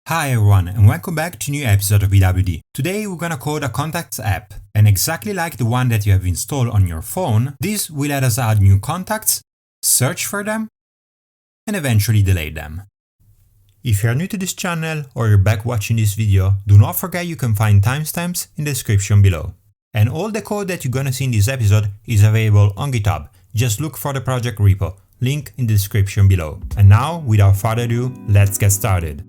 Hi everyone and welcome back to a new episode of BWD. Today we're gonna code a contacts app, and exactly like the one that you have installed on your phone, this will let us add new contacts, search for them, and eventually delete them. If you are new to this channel or you're back watching this video, do not forget you can find timestamps in the description below. And all the code that you're gonna see in this episode is available on GitHub. Just look for the project repo, link in the description below. And now, without further ado, let's get started.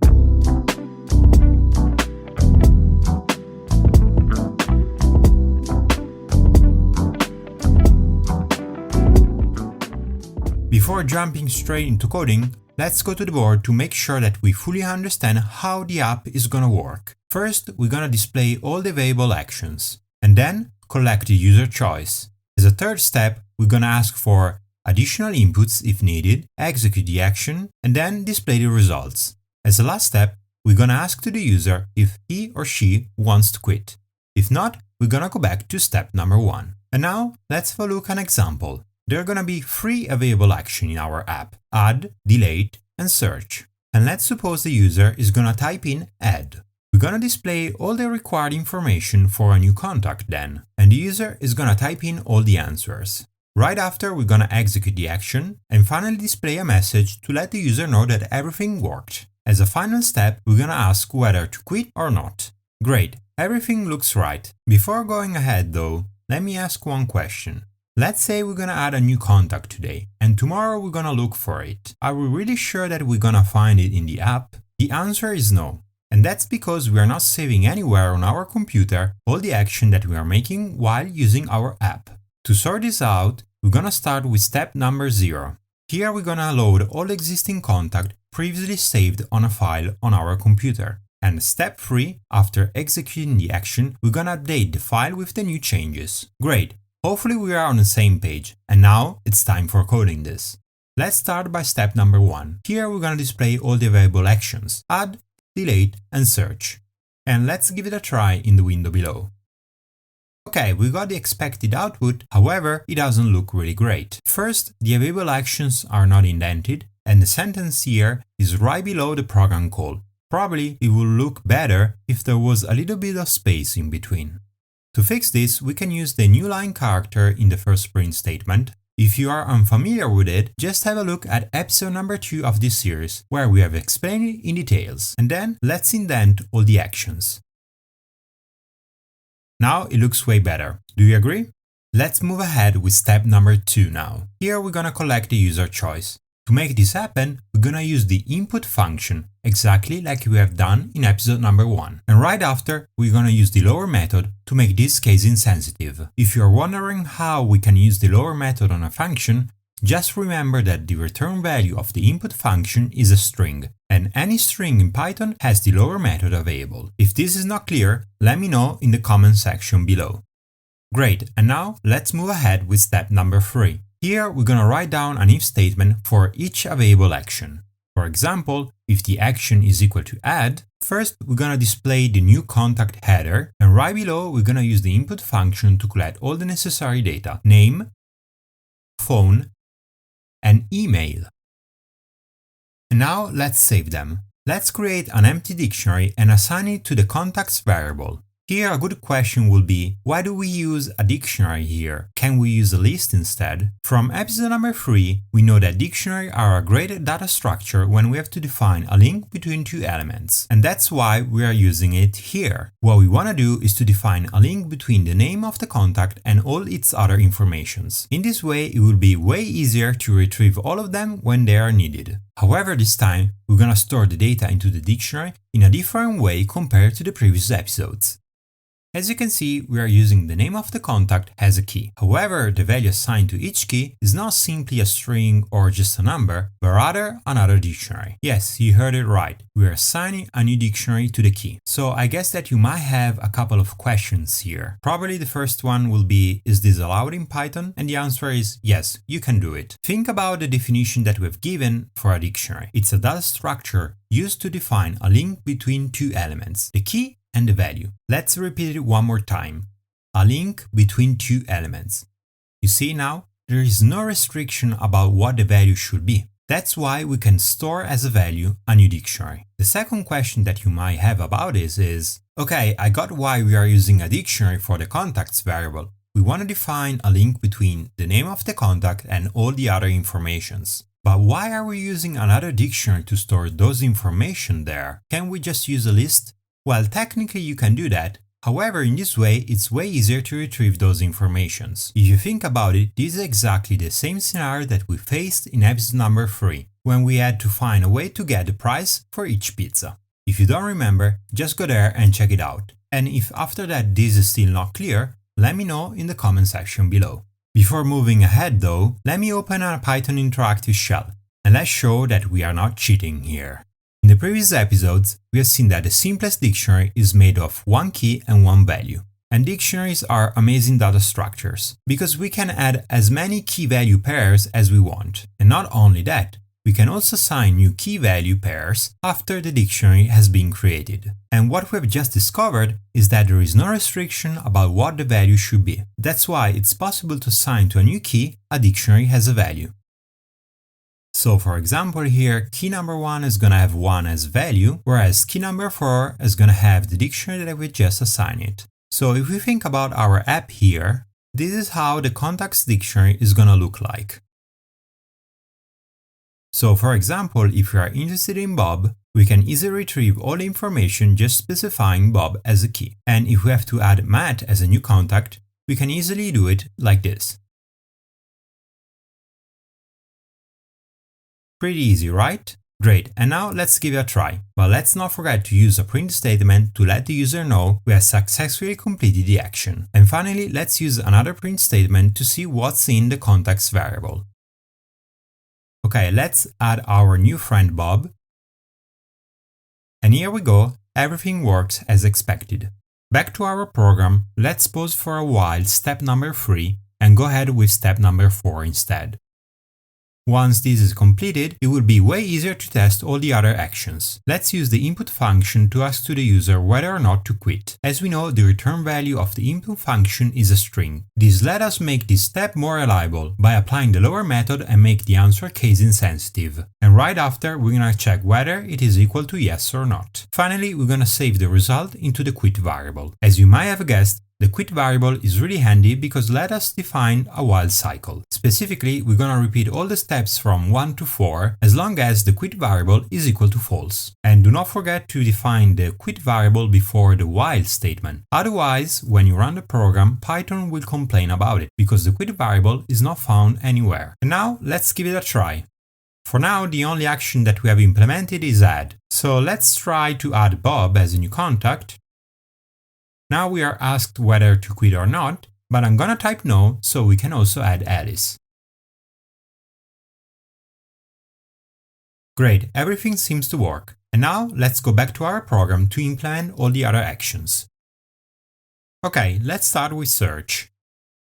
Before jumping straight into coding, let's go to the board to make sure that we fully understand how the app is gonna work. First, we're gonna display all the available actions, and then collect the user choice. As a third step, we're gonna ask for additional inputs if needed, execute the action, and then display the results. As a last step, we're gonna ask to the user if he or she wants to quit. If not, we're gonna go back to step number 1. And now, let's have a look at an example. There are gonna be 3 available actions in our app: add, delete, and search. And let's suppose the user is gonna type in add. We're gonna display all the required information for a new contact then, and the user is gonna type in all the answers. Right after, we're gonna execute the action and finally display a message to let the user know that everything worked. As a final step, we're gonna ask whether to quit or not. Great, everything looks right. Before going ahead though, let me ask one question. Let's say we're gonna add a new contact today, and tomorrow we're gonna look for it. Are we really sure that we're gonna find it in the app? The answer is no. And that's because we are not saving anywhere on our computer all the action that we are making while using our app. To sort this out, we're gonna start with step number 0. Here we're gonna load all existing contact previously saved on a file on our computer. And step 3, after executing the action, we're gonna update the file with the new changes. Great! Hopefully we are on the same page, and now it's time for coding this. Let's start by step number 1. Here we're gonna display all the available actions: add, delete, and search. And let's give it a try in the window below. Okay, we got the expected output, however, it doesn't look really great. First, the available actions are not indented, and the sentence here is right below the program call. Probably it would look better if there was a little bit of space in between. To fix this, we can use the new line character in the first print statement. If you are unfamiliar with it, just have a look at episode number 2 of this series, where we have explained it in details. And then, let's indent all the actions. Now it looks way better. Do you agree? Let's move ahead with step number 2 now. Here we're gonna collect the user choice. To make this happen, we're gonna use the input function, exactly like we have done in episode number 1. And right after, we're gonna use the lower method to make this case insensitive. If you're wondering how we can use the lower method on a function, just remember that the return value of the input function is a string, and any string in Python has the lower method available. If this is not clear, let me know in the comment section below. Great, and now let's move ahead with step number 3. Here we're gonna write down an if statement for each available action. For example, if the action is equal to add, first we're gonna display the new contact header, and right below we're gonna use the input function to collect all the necessary data: name, phone, and email. And now let's save them. Let's create an empty dictionary and assign it to the contacts variable. Here a good question will be, why do we use a dictionary here? Can we use a list instead? From episode number 3, we know that dictionaries are a great data structure when we have to define a link between 2 elements. And that's why we are using it here. What we want to do is to define a link between the name of the contact and all its other informations. In this way, it will be way easier to retrieve all of them when they are needed. However, this time, we're gonna store the data into the dictionary in a different way compared to the previous episodes. As you can see, we are using the name of the contact as a key. However, the value assigned to each key is not simply a string or just a number, but rather another dictionary. Yes, you heard it right. We are assigning a new dictionary to the key. So I guess that you might have a couple of questions here. Probably the first one will be, is this allowed in Python? And the answer is yes, you can do it. Think about the definition that we've given for a dictionary. It's a data structure used to define a link between 2 elements, the key and the value. Let's repeat it one more time. A link between 2 elements. You see now, there is no restriction about what the value should be. That's why we can store as a value a new dictionary. The second question that you might have about this is, okay, I got why we are using a dictionary for the contacts variable. We want to define a link between the name of the contact and all the other informations. But why are we using another dictionary to store those information there? Can't we just use a list? Well, technically you can do that. However, in this way, it's way easier to retrieve those informations. If you think about it, this is exactly the same scenario that we faced in episode number 3, when we had to find a way to get the price for each pizza. If you don't remember, just go there and check it out. And if after that this is still not clear, let me know in the comment section below. Before moving ahead though, let me open a Python interactive shell, and let's show that we are not cheating here. In the previous episodes, we have seen that the simplest dictionary is made of one key and one value. And dictionaries are amazing data structures, because we can add as many key-value pairs as we want. And not only that, we can also assign new key-value pairs after the dictionary has been created. And what we have just discovered is that there is no restriction about what the value should be. That's why it's possible to assign to a new key a dictionary has a value. So for example here, key number 1 is gonna have 1 as value, whereas key number 4 is gonna have the dictionary that we just assigned it. So if we think about our app here, this is how the contacts dictionary is gonna look like. So for example, if we are interested in Bob, we can easily retrieve all the information just specifying Bob as a key. And if we have to add Matt as a new contact, we can easily do it like this. Pretty easy, right? Great, and now let's give it a try. But let's not forget to use a print statement to let the user know we have successfully completed the action. And finally, let's use another print statement to see what's in the contacts variable. Okay, let's add our new friend Bob. And here we go, everything works as expected. Back to our program, let's pause for a while step number 3 and go ahead with step number 4 instead. Once this is completed, it will be way easier to test all the other actions. Let's use the input function to ask to the user whether or not to quit. As we know, the return value of the input function is a string. This let us make this step more reliable by applying the lower method and make the answer case insensitive. And right after, we're gonna check whether it is equal to yes or not. Finally, we're gonna save the result into the quit variable. As you might have guessed, the quit variable is really handy because let us define a while cycle. Specifically, we're gonna repeat all the steps from 1 to 4 as long as the quit variable is equal to false. And do not forget to define the quit variable before the while statement. Otherwise, when you run the program, Python will complain about it because the quit variable is not found anywhere. And now, let's give it a try. For now, the only action that we have implemented is add. So let's try to add Bob as a new contact. Now we are asked whether to quit or not, but I'm gonna type no so we can also add Alice. Great, everything seems to work. And now let's go back to our program to implement all the other actions. Okay, let's start with search.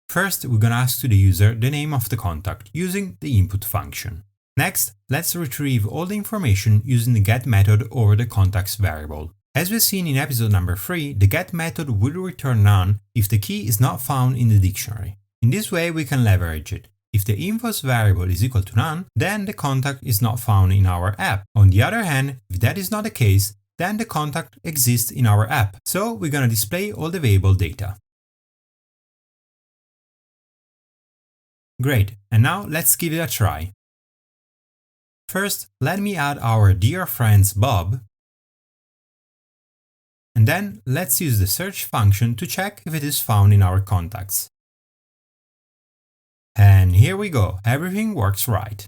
First, we're gonna ask to the user the name of the contact using the input function. Next, let's retrieve all the information using the get method over the contacts variable. As we've seen in episode number 3, the get method will return none if the key is not found in the dictionary. In this way, we can leverage it. If the infos variable is equal to none, then the contact is not found in our app. On the other hand, if that is not the case, then the contact exists in our app. So we're gonna display all the available data. Great, and now let's give it a try. First, let me add our dear friends Bob. And then let's use the search function to check if it is found in our contacts. And here we go, everything works right.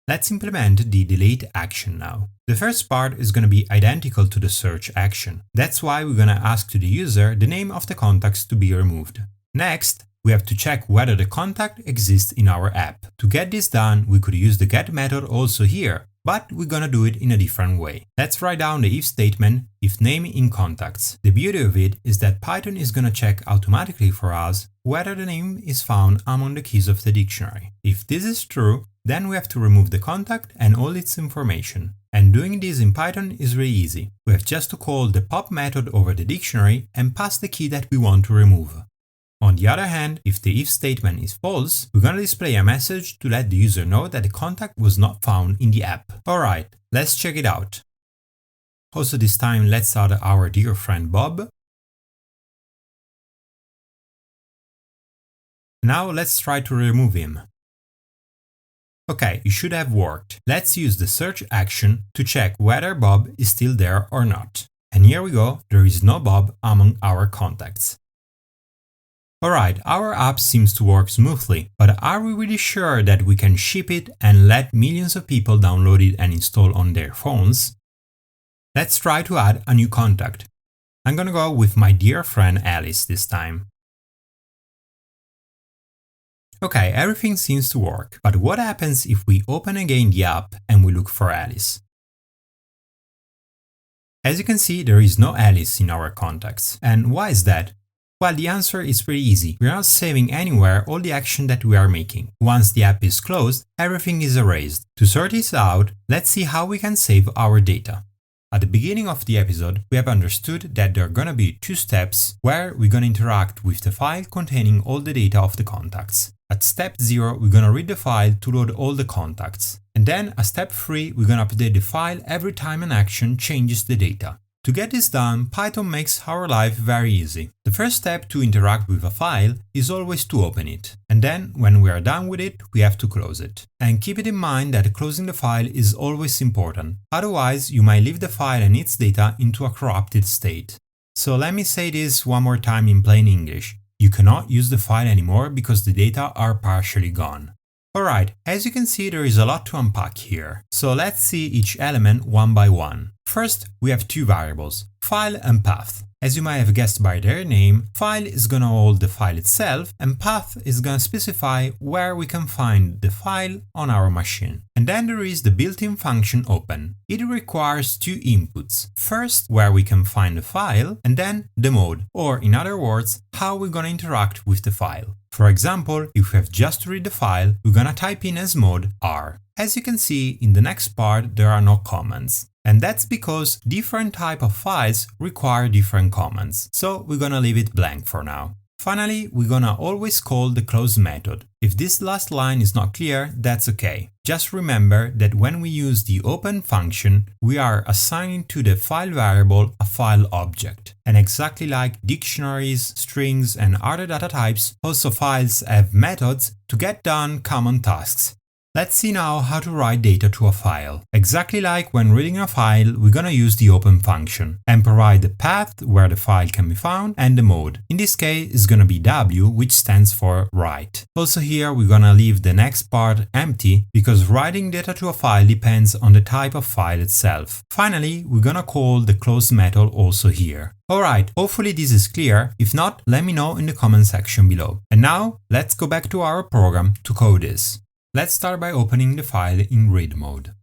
Let's implement the delete action now. The first part is going to be identical to the search action. That's why we're going to ask to the user the name of the contacts to be removed. Next, we have to check whether the contact exists in our app. To get this done, we could use the get method also here, but we're gonna do it in a different way. Let's write down the if statement, if name in contacts. The beauty of it is that Python is gonna check automatically for us whether the name is found among the keys of the dictionary. If this is true, then we have to remove the contact and all its information. And doing this in Python is really easy. We have just to call the pop method over the dictionary and pass the key that we want to remove. On the other hand, if the if statement is false, we're gonna display a message to let the user know that the contact was not found in the app. Alright, let's check it out. Also this time let's add our dear friend Bob. Now let's try to remove him. Okay, it should have worked. Let's use the search action to check whether Bob is still there or not. And here we go, there is no Bob among our contacts. Alright, our app seems to work smoothly, but are we really sure that we can ship it and let millions of people download it and install on their phones? Let's try to add a new contact. I'm gonna go with my dear friend Alice this time. Okay, everything seems to work, but what happens if we open again the app and we look for Alice? As you can see, there is no Alice in our contacts. And why is that? Well, the answer is pretty easy. We are not saving anywhere all the action that we are making. Once the app is closed, everything is erased. To sort this out, let's see how we can save our data. At the beginning of the episode, we have understood that there are gonna be two steps where we're gonna interact with the file containing all the data of the contacts. At step 0, we're gonna read the file to load all the contacts. And then at step 3, we're gonna update the file every time an action changes the data. To get this done, Python makes our life very easy. The first step to interact with a file is always to open it. And then, when we are done with it, we have to close it. And keep it in mind that closing the file is always important. Otherwise, you might leave the file and its data into a corrupted state. So let me say this one more time in plain English. You cannot use the file anymore because the data are partially gone. Alright, as you can see, there is a lot to unpack here. So let's see each element one by one. First, we have two variables, file and path. As you might have guessed by their name, file is gonna hold the file itself and path is gonna specify where we can find the file on our machine. And then there is the built-in function open. It requires two inputs. First, where we can find the file, and then the mode, or in other words, how we're gonna interact with the file. For example, if we have just to read the file, we're gonna type in as mode R. As you can see, in the next part there are no comments. And that's because different type of files require different commands, so we're gonna leave it blank for now. Finally, we're gonna always call the close method. If this last line is not clear, that's okay. Just remember that when we use the open function, we are assigning to the file variable a file object. And exactly like dictionaries, strings, and other data types, also files have methods to get done common tasks. Let's see now how to write data to a file. Exactly like when reading a file, we're gonna use the open function and provide the path where the file can be found and the mode. In this case, it's gonna be W, which stands for write. Also here, we're gonna leave the next part empty because writing data to a file depends on the type of file itself. Finally, we're gonna call the close method also here. Alright, hopefully this is clear. If not, let me know in the comment section below. And now, let's go back to our program to code this. Let's start by opening the file in read mode.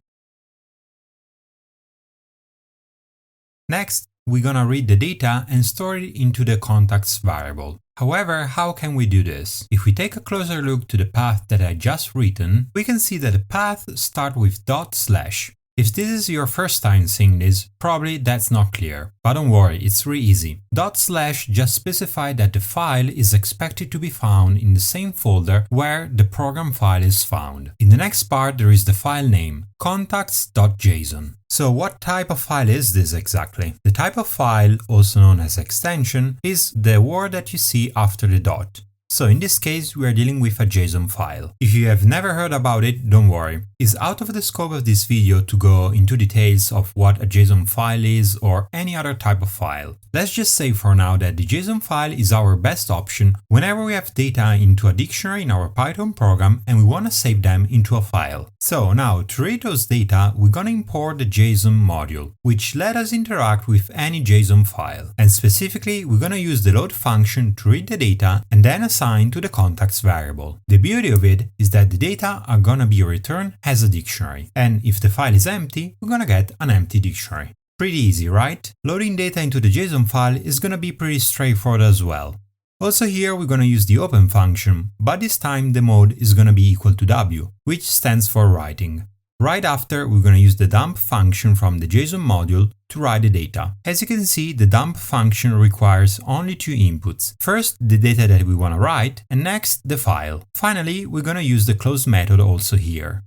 Next, we're gonna read the data and store it into the contacts variable. However, how can we do this? If we take a closer look to the path that I just written, we can see that the path starts with /. If this is your first time seeing this, probably that's not clear, but don't worry, it's really easy. // just specify that the file is expected to be found in the same folder where the program file is found. In the next part there is the file name, contacts.json. So what type of file is this exactly? The type of file, also known as extension, is the word that you see after the dot. So in this case, we are dealing with a JSON file. If you have never heard about it, don't worry. It's out of the scope of this video to go into details of what a JSON file is or any other type of file. Let's just say for now that the JSON file is our best option whenever we have data into a dictionary in our Python program and we want to save them into a file. So now to read those data, we're gonna import the JSON module, which let us interact with any JSON file. And specifically, we're gonna use the load function to read the data and then assign to the contacts variable. The beauty of it is that the data are gonna be returned as a dictionary. And if the file is empty, we're gonna get an empty dictionary. Pretty easy, right? Loading data into the JSON file is gonna be pretty straightforward as well. Also here we're gonna use the open function, but this time the mode is gonna be equal to W, which stands for writing. Right after, we're going to use the dump function from the JSON module to write the data. As you can see, the dump function requires only two inputs. First, the data that we want to write, and next, the file. Finally, we're going to use the close method also here.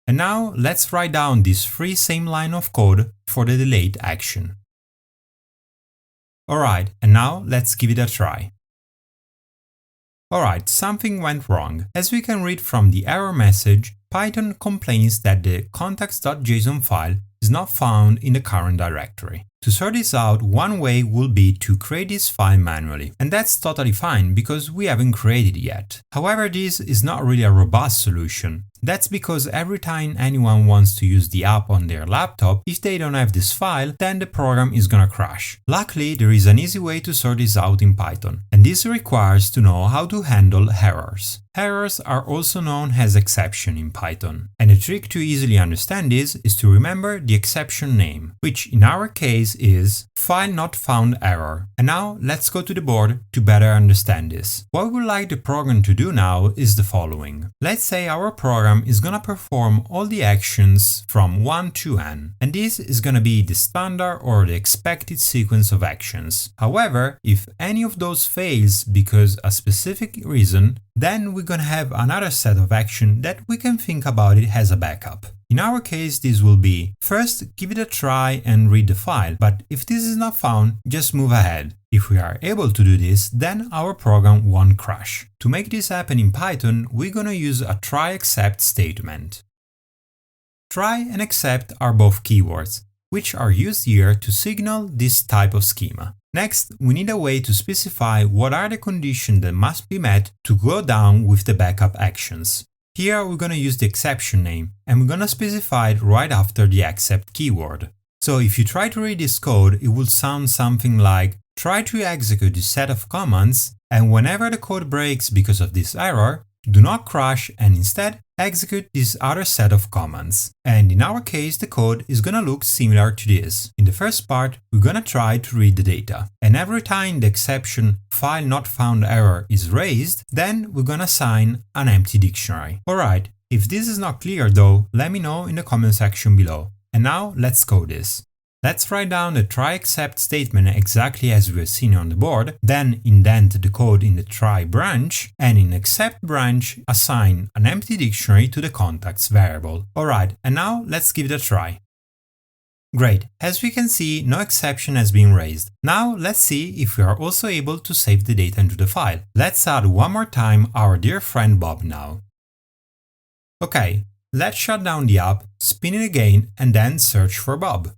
And now, let's write down this same line of code for the delete action. Alright, and now let's give it a try. Alright, something went wrong. As we can read from the error message, Python complains that the context.json file is not found in the current directory. To sort this out, one way will be to create this file manually, and that's totally fine because we haven't created it yet. However, this is not really a robust solution. That's because every time anyone wants to use the app on their laptop, if they don't have this file, then the program is gonna crash. Luckily, there is an easy way to sort this out in Python, and this requires to know how to handle errors. Errors are also known as exceptions in Python, and the trick to easily understand this is to remember the exception name, which in our case is file not found error. And now let's go to the board to better understand this. What we would like the program to do now is the following. Let's say our program is gonna perform all the actions from 1 to n, and this is gonna be the standard or the expected sequence of actions. However, if any of those fails because a specific reason, then we're gonna have another set of action that we can think about it as a backup. In our case, this will be, first give it a try and read the file, but if this is not found, just move ahead. If we are able to do this, then our program won't crash. To make this happen in Python, we're gonna use a try except statement. Try and except are both keywords, which are used here to signal this type of schema. Next, we need a way to specify what are the conditions that must be met to go down with the backup actions. Here we're gonna use the exception name, and we're gonna specify it right after the except keyword. So if you try to read this code, it will sound something like, try to execute this set of commands, and whenever the code breaks because of this error, do not crash and instead execute this other set of commands. And in our case, the code is gonna look similar to this. In the first part, we're gonna try to read the data. And every time the exception file not found error is raised, then we're gonna assign an empty dictionary. Alright, if this is not clear though, let me know in the comment section below. And now let's code this. Let's write down the try except statement exactly as we have seen on the board, then indent the code in the try branch, and in except branch assign an empty dictionary to the contacts variable. Alright, and now let's give it a try. Great, as we can see, no exception has been raised. Now let's see if we are also able to save the data into the file. Let's add one more time our dear friend Bob now. Okay, let's shut down the app, spin it again, and then search for Bob.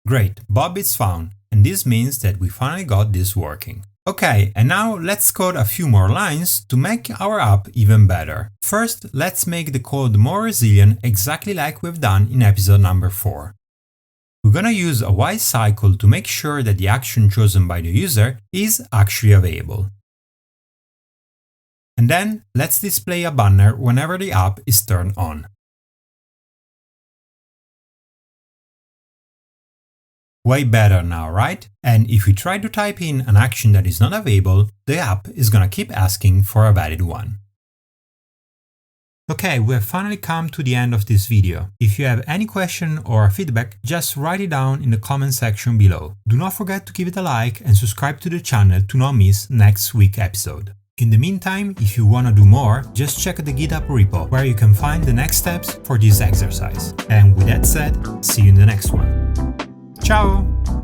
Great, Bob is found, and this means that we finally got this working. Okay, and now let's code a few more lines to make our app even better. First, let's make the code more resilient exactly like we've done in episode number 4. We're gonna use a while cycle to make sure that the action chosen by the user is actually available. And then, let's display a banner whenever the app is turned on. Way better now, right? And if we try to type in an action that is not available, the app is gonna keep asking for a valid one. Okay, we have finally come to the end of this video. If you have any question or feedback, just write it down in the comment section below. Do not forget to give it a like and subscribe to the channel to not miss next week's episode. In the meantime, if you wanna do more, just check the GitHub repo where you can find the next steps for this exercise. And with that said, see you in the next one. Ciao!